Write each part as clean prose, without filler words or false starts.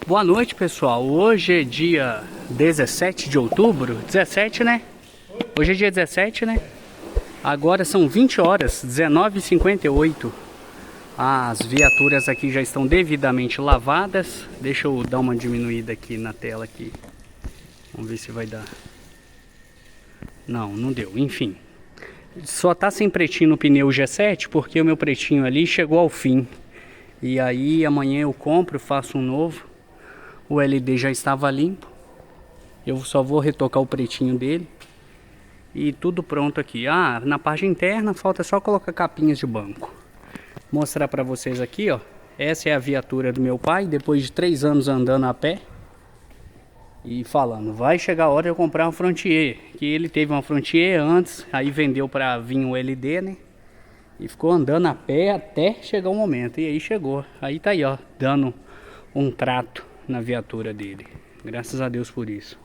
Boa noite, pessoal. Hoje é dia 17 de outubro. 17, né? Hoje é dia 17, né? Agora são 20 horas, 19h58. As viaturas aqui já estão devidamente lavadas. Deixa eu dar uma diminuída aqui na tela aqui. Vamos ver se vai dar. Não, não deu. Enfim. Só tá sem pretinho no pneu G7 porque o meu pretinho ali chegou ao fim. E aí amanhã eu compro, faço um novo. O LD já estava limpo. Eu só vou retocar o pretinho dele. E tudo pronto aqui. Ah, na parte interna falta só colocar capinhas de banco. Mostrar para vocês aqui, ó. Essa é a viatura do meu pai, depois de 3 anos andando a pé. E falando, vai chegar a hora de eu comprar uma Frontier. Que ele teve uma Frontier antes, aí vendeu para vir o LD, né? E ficou andando a pé até chegar o momento. E aí chegou. Aí tá aí, ó, dando um trato na viatura dele. Graças a Deus por isso.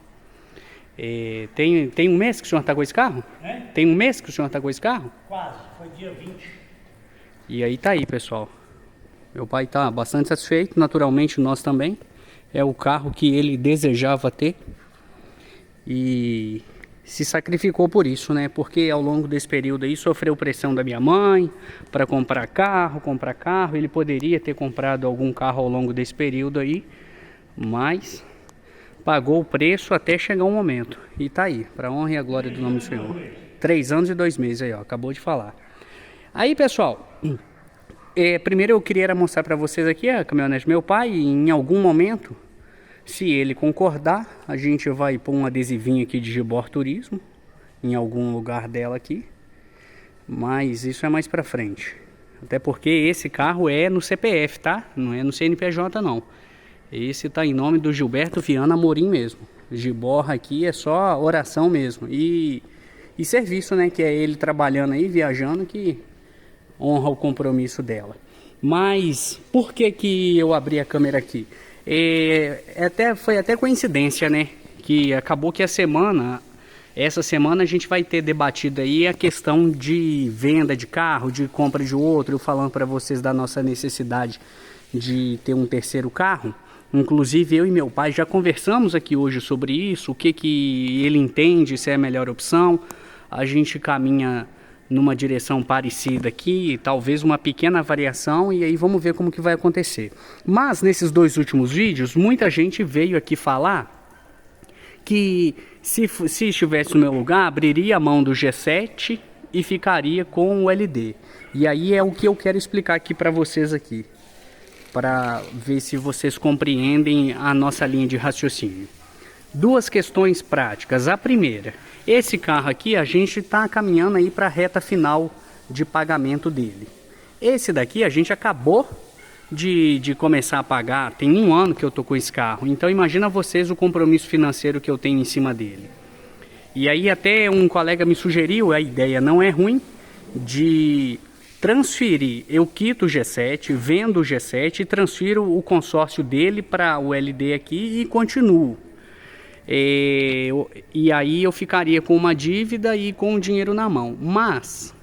Tem um mês que o senhor tá com esse carro? É? Tem um mês que o senhor tá com esse carro? Quase, foi dia 20. E aí tá aí, pessoal. Meu pai tá bastante satisfeito, naturalmente nós também. É o carro que ele desejava ter. E se sacrificou por isso, né? Porque ao longo desse período aí sofreu pressão da minha mãe para comprar carro. Ele poderia ter comprado algum carro ao longo desse período aí, mas pagou o preço até chegar um momento. E tá aí, para honra e a glória do nome do Senhor. 3 anos e 2 meses aí, ó, acabou de falar. Aí, pessoal, primeiro eu queria mostrar para vocês aqui a caminhonete do meu pai. E em algum momento, se ele concordar, a gente vai pôr um adesivinho aqui de Gibor Turismo em algum lugar dela aqui. Mas isso é mais pra frente. Até porque esse carro é no CPF, tá? Não é no CNPJ não. Esse tá em nome do Gilberto Viana Amorim mesmo. Gibor aqui é só oração mesmo. E serviço, né? Que é ele trabalhando aí, viajando, que honra o compromisso dela. Mas por que eu abri a câmera aqui? Foi até coincidência, né? Que acabou que essa semana a gente vai ter debatido aí a questão de venda de carro, de compra de outro. Eu falando para vocês da nossa necessidade de ter um terceiro carro. Inclusive eu e meu pai já conversamos aqui hoje sobre isso, o que ele entende, se é a melhor opção. A gente caminha numa direção parecida aqui, talvez uma pequena variação, e aí vamos ver como que vai acontecer. Mas nesses 2 últimos vídeos, muita gente veio aqui falar que se estivesse no meu lugar, abriria a mão do G7 e ficaria com o LD. E aí é o que eu quero explicar aqui para vocês aqui, para ver se vocês compreendem a nossa linha de raciocínio. 2 questões práticas. A primeira, esse carro aqui a gente está caminhando aí para a reta final de pagamento dele. Esse daqui a gente acabou de começar a pagar, tem 1 ano que eu tô com esse carro. Então imagina vocês o compromisso financeiro que eu tenho em cima dele. E aí até um colega me sugeriu, a ideia não é ruim, de transferir, eu quito o G7, vendo o G7 e transfiro o consórcio dele para o LD aqui e continuo. E aí eu ficaria com uma dívida e com o dinheiro na mão. Mas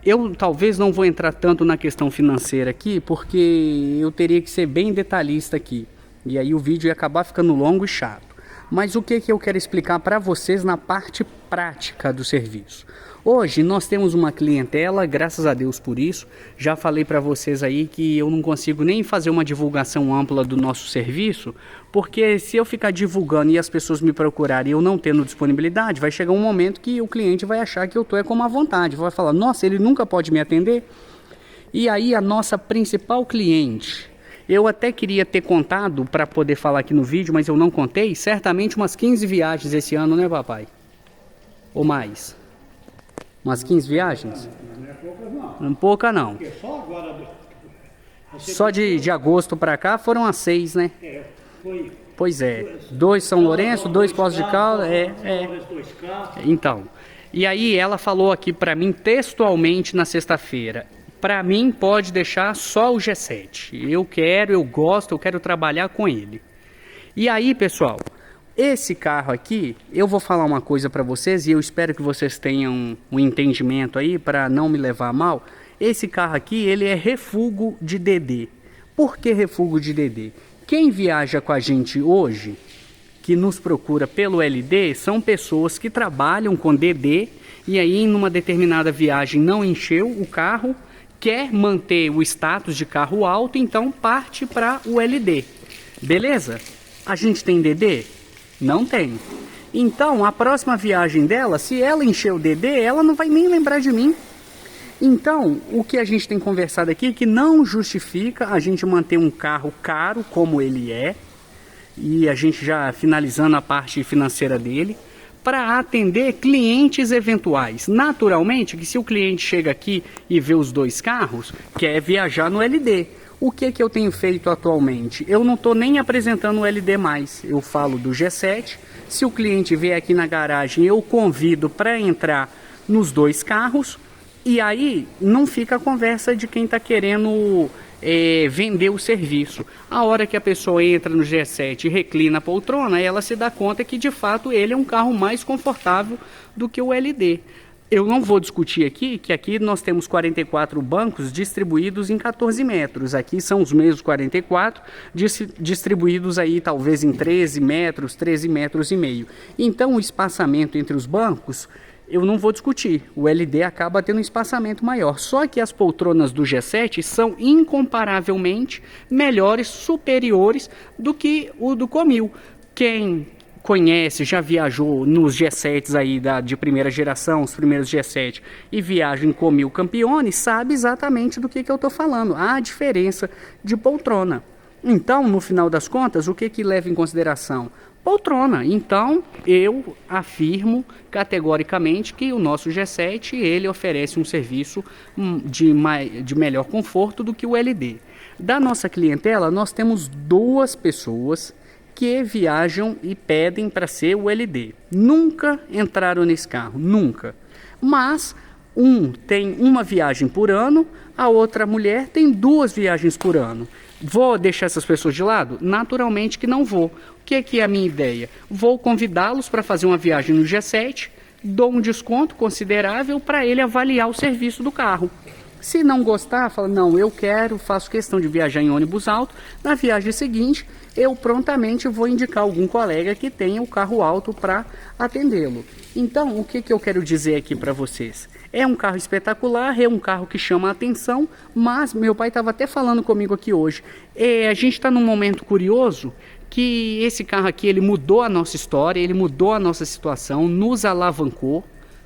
eu talvez não vou entrar tanto na questão financeira aqui, porque eu teria que ser bem detalhista aqui. E aí o vídeo ia acabar ficando longo e chato. Mas o que eu quero explicar para vocês na parte prática do serviço? Hoje nós temos uma clientela, graças a Deus por isso. Já falei para vocês aí que eu não consigo nem fazer uma divulgação ampla do nosso serviço, porque se eu ficar divulgando e as pessoas me procurarem e eu não tendo disponibilidade, vai chegar um momento que o cliente vai achar que eu estou com má vontade, vai falar, nossa, ele nunca pode me atender. E aí a nossa principal cliente, eu até queria ter contado para poder falar aqui no vídeo, mas eu não contei, certamente umas 15 viagens esse ano, né papai? Ou mais? Umas 15 viagens? Não é poucas não. Não pouca não. Porque só agora... Só de agosto para cá foram as 6, né? Foi... Pois é. 2 São Lourenço, 2 Poços de Caldas. Então, e aí ela falou aqui para mim textualmente na sexta-feira. Para mim pode deixar só o G7. Eu gosto, eu quero trabalhar com ele. E aí, pessoal... Esse carro aqui, eu vou falar uma coisa para vocês e eu espero que vocês tenham um entendimento aí para não me levar a mal. Esse carro aqui, ele é refúgio de DD. Por que refúgio de DD? Quem viaja com a gente hoje, que nos procura pelo LD, são pessoas que trabalham com DD e aí numa determinada viagem não encheu o carro, quer manter o status de carro alto, então parte para o LD. Beleza? A gente tem DD? Não tem. Então, a próxima viagem dela, se ela encher o DD, ela não vai nem lembrar de mim. Então, o que a gente tem conversado aqui é que não justifica a gente manter um carro caro como ele é, e a gente já finalizando a parte financeira dele, para atender clientes eventuais. Naturalmente, que se o cliente chega aqui e vê os dois carros, quer viajar no LD. O que eu tenho feito atualmente? Eu não estou nem apresentando o LD mais, eu falo do G7. Se o cliente vier aqui na garagem, eu convido para entrar nos dois carros, e aí não fica a conversa de quem está querendo vender o serviço. A hora que a pessoa entra no G7 e reclina a poltrona, ela se dá conta que de fato ele é um carro mais confortável do que o LD. Eu não vou discutir aqui, que aqui nós temos 44 bancos distribuídos em 14 metros. Aqui são os mesmos 44, distribuídos aí talvez em 13 metros, 13 metros e meio. Então o espaçamento entre os bancos, eu não vou discutir. O LD acaba tendo um espaçamento maior. Só que as poltronas do G7 são incomparavelmente melhores, superiores do que o do Comil. Quem conhece, já viajou nos G7s aí de primeira geração, os primeiros G7, e viaja em Comil Campione, sabe exatamente do que eu estou falando, a diferença de poltrona. Então, no final das contas, o que leva em consideração? Poltrona. Então, eu afirmo categoricamente que o nosso G7, ele oferece um serviço de melhor conforto do que o LD. Da nossa clientela, nós temos 2 pessoas que viajam e pedem para ser o LD. Nunca entraram nesse carro, nunca. Mas um tem uma viagem por ano, a outra mulher tem 2 viagens por ano. Vou deixar essas pessoas de lado? Naturalmente que não vou. O que é a minha ideia? Vou convidá-los para fazer uma viagem no G7, dou um desconto considerável para ele avaliar o serviço do carro. Se não gostar, fala, não, eu quero, faço questão de viajar em ônibus alto. Na viagem seguinte, eu prontamente vou indicar algum colega que tenha o carro alto para atendê-lo. Então, o que eu quero dizer aqui para vocês? É um carro espetacular, é um carro que chama a atenção, mas meu pai estava até falando comigo aqui hoje. A gente está num momento curioso que esse carro aqui, ele mudou a nossa história, ele mudou a nossa situação, nos alavancou.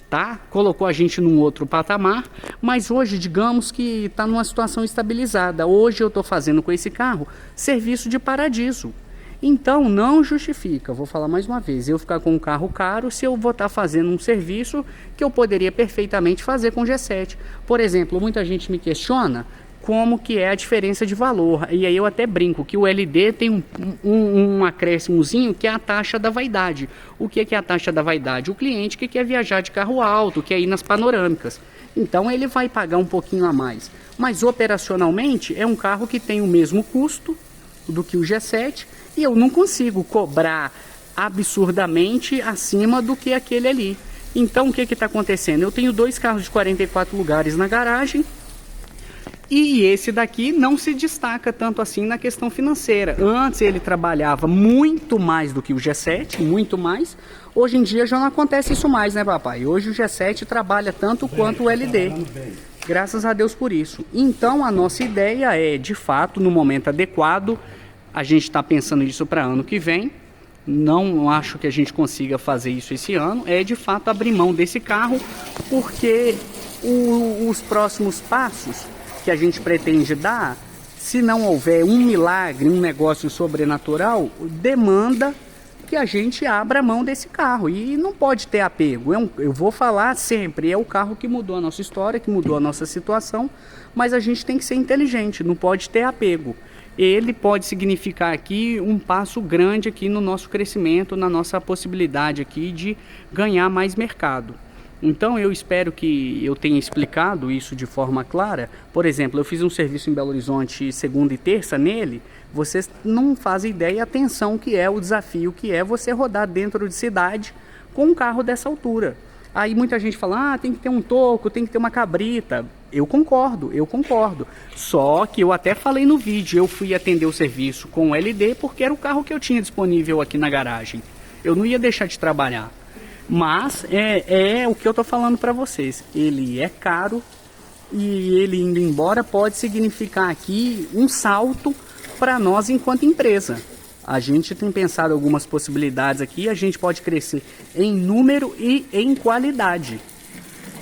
Tá? Colocou a gente num outro patamar, mas hoje digamos que está numa situação estabilizada. Hoje eu estou fazendo com esse carro serviço de paradiso. Então não justifica, vou falar mais uma vez, eu ficar com um carro caro se eu vou estar fazendo um serviço que eu poderia perfeitamente fazer com o G7. Por exemplo, muita gente me questiona como que é a diferença de valor. E aí eu até brinco que o LD tem um acréscimozinho que é a taxa da vaidade. O que é a taxa da vaidade? O cliente que quer viajar de carro alto, quer ir nas panorâmicas. Então ele vai pagar um pouquinho a mais. Mas operacionalmente é um carro que tem o mesmo custo do que o G7 e eu não consigo cobrar absurdamente acima do que aquele ali. Então o que está acontecendo? Eu tenho 2 carros de 44 lugares na garagem, e esse daqui não se destaca tanto assim na questão financeira. Antes ele trabalhava muito mais do que o G7, muito mais. Hoje em dia já não acontece isso mais, né, papai? Hoje o G7 trabalha tanto quanto o LD. Graças a Deus por isso. Então a nossa ideia é, de fato, no momento adequado, a gente está pensando nisso para ano que vem. Não acho que a gente consiga fazer isso esse ano. É, de fato, abrir mão desse carro, porque os próximos passos que a gente pretende dar, se não houver um milagre, um negócio sobrenatural, demanda que a gente abra mão desse carro. E não pode ter apego. Eu vou falar sempre, é o carro que mudou a nossa história, que mudou a nossa situação, mas a gente tem que ser inteligente, não pode ter apego. Ele pode significar aqui um passo grande aqui no nosso crescimento, na nossa possibilidade aqui de ganhar mais mercado. Então eu espero que eu tenha explicado isso de forma clara. Por exemplo, eu fiz um serviço em Belo Horizonte segunda e terça nele. Vocês não fazem ideia a tensão que é, o desafio que é você rodar dentro de cidade com um carro dessa altura. Aí muita gente fala, tem que ter um toco, tem que ter uma cabrita. Eu concordo. Só que eu até falei no vídeo, eu fui atender o serviço com o LD porque era o carro que eu tinha disponível aqui na garagem. Eu não ia deixar de trabalhar. Mas é o que eu tô falando para vocês. Ele é caro e ele indo embora pode significar aqui um salto para nós enquanto empresa. A gente tem pensado algumas possibilidades aqui, a gente pode crescer em número e em qualidade.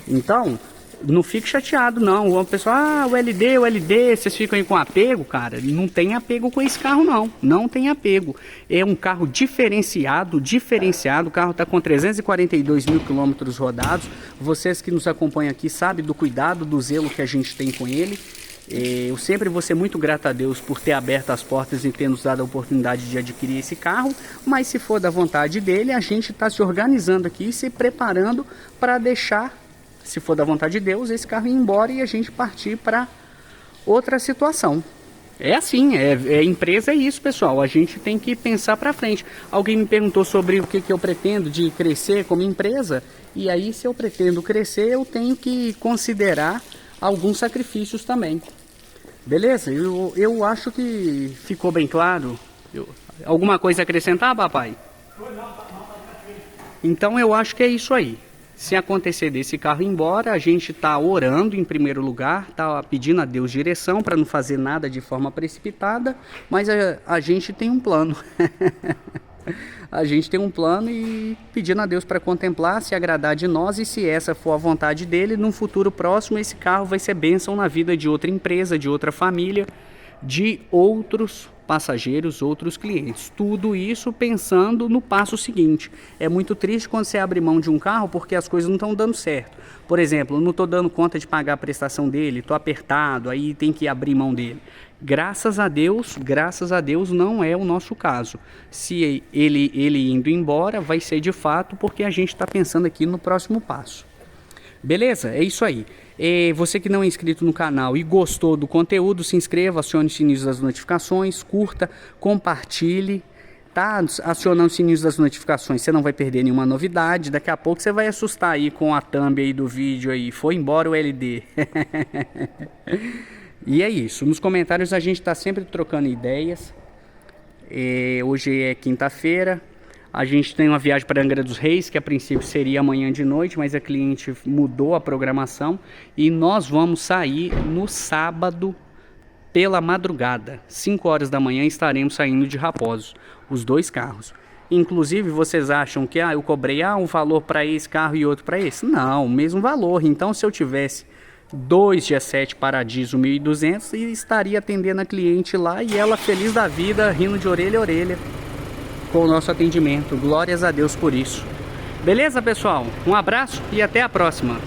Então, não fique chateado não. O pessoal, o LD, vocês ficam aí com apego, cara. Não tem apego com esse carro não. Não tem apego. É um carro diferenciado. O carro está com 342 mil quilômetros rodados. Vocês que nos acompanham aqui sabem do cuidado, do zelo que a gente tem com ele. Eu sempre vou ser muito grato a Deus por ter aberto as portas e ter nos dado a oportunidade de adquirir esse carro, mas se for da vontade dele, a gente está se organizando aqui e se preparando para deixar, se for da vontade de Deus, esse carro ir embora e a gente partir para outra situação. É assim, empresa é isso, pessoal, a gente tem que pensar para frente. Alguém me perguntou sobre o que eu pretendo de crescer como empresa, e aí se eu pretendo crescer, eu tenho que considerar alguns sacrifícios também. Beleza? Eu acho que ficou bem claro. Alguma coisa a acrescentar, papai? Então eu acho que é isso aí. Se acontecer desse carro ir embora, a gente está orando em primeiro lugar, está pedindo a Deus direção para não fazer nada de forma precipitada, mas a gente tem um plano. A gente tem um plano e pedindo a Deus para contemplar, se agradar de nós, e se essa for a vontade dele, num futuro próximo esse carro vai ser bênção na vida de outra empresa, de outra família, de outros passageiros, outros clientes. Tudo isso pensando no passo seguinte. É muito triste quando você abre mão de um carro porque as coisas não estão dando certo. Por exemplo, eu não estou dando conta de pagar a prestação dele, estou apertado, aí tem que abrir mão dele. Graças a Deus não é o nosso caso. Se ele indo embora, vai ser de fato porque a gente está pensando aqui no próximo passo. Beleza? É isso aí. Você que não é inscrito no canal e gostou do conteúdo, se inscreva, acione o sininho das notificações, curta, compartilhe, tá? Acionando o sininho das notificações, você não vai perder nenhuma novidade. Daqui a pouco você vai assustar aí com a thumb aí do vídeo aí, foi embora o LD. E é isso, nos comentários a gente está sempre trocando ideias. Hoje é quinta-feira, a gente tem uma viagem para Angra dos Reis, que a princípio seria amanhã de noite, mas a cliente mudou a programação e nós vamos sair no sábado pela madrugada, 5 horas da manhã estaremos saindo de Raposos, os dois carros. Inclusive vocês acham que eu cobrei um valor para esse carro e outro para esse? Não, o mesmo valor. Então se eu tivesse 2 G7 Paradiso 1200 e estaria atendendo a cliente lá e ela feliz da vida, rindo de orelha a orelha com o nosso atendimento. Glórias a Deus por isso. Beleza, pessoal? Um abraço e até a próxima.